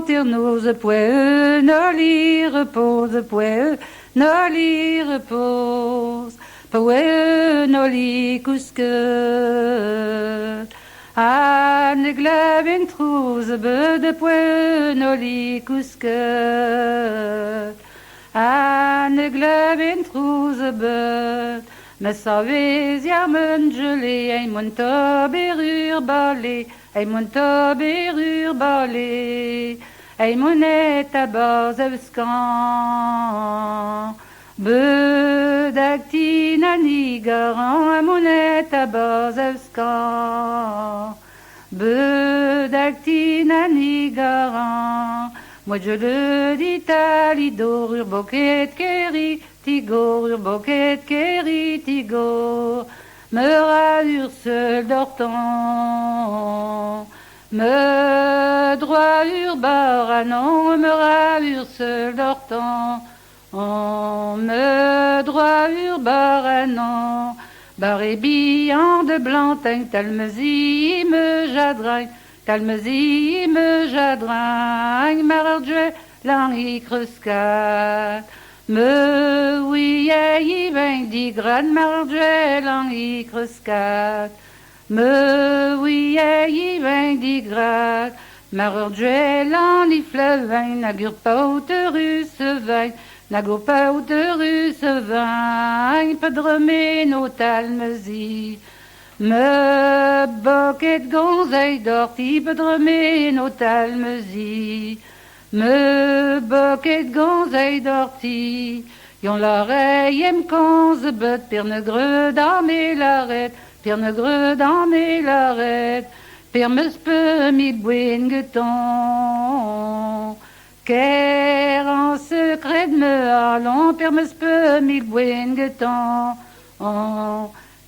tir nos poe, noli repose, poe, noli repose, poe, noli cousque. An glavin trouze de poe, noli cousque. An glavin trouze bud. Me savez yarmen gelé, ei mon toberur balé, ei mon toberur balé, ei mon et à bas evskan. Bud actin anigaran, a mon et à bas evskan. Bud actin anigaran. Moi je le dis talidor ur boket keri, tigor ur boket keri, tigor. Me ravur seul d'ortan. Me droit ur baranon, me ravur seul d'ortan. Me droit ur baranon. Barré billant de blanc, talmezi me jadragne. Talmezi me jadragne, marardje l'anri cruscat. Me oui y ben digrad, marardje l'anri cruscat. Me oui y ben digrad, marardje l'anri flevain, nagur paout russe vain, nagur paout russe vain, pedreme no talmezi. Me boket gonzei d'orti, bedreme no talmezi. Me boket gonzei d'orti, yon l'oreille konze bet, per negre dans mes larrettes, per negre dans mes larrettes, per me spe mi bouin geton. Ker en secret de me allons, per me spe mi bouin geton.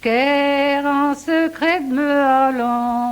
Ker en secret me allons.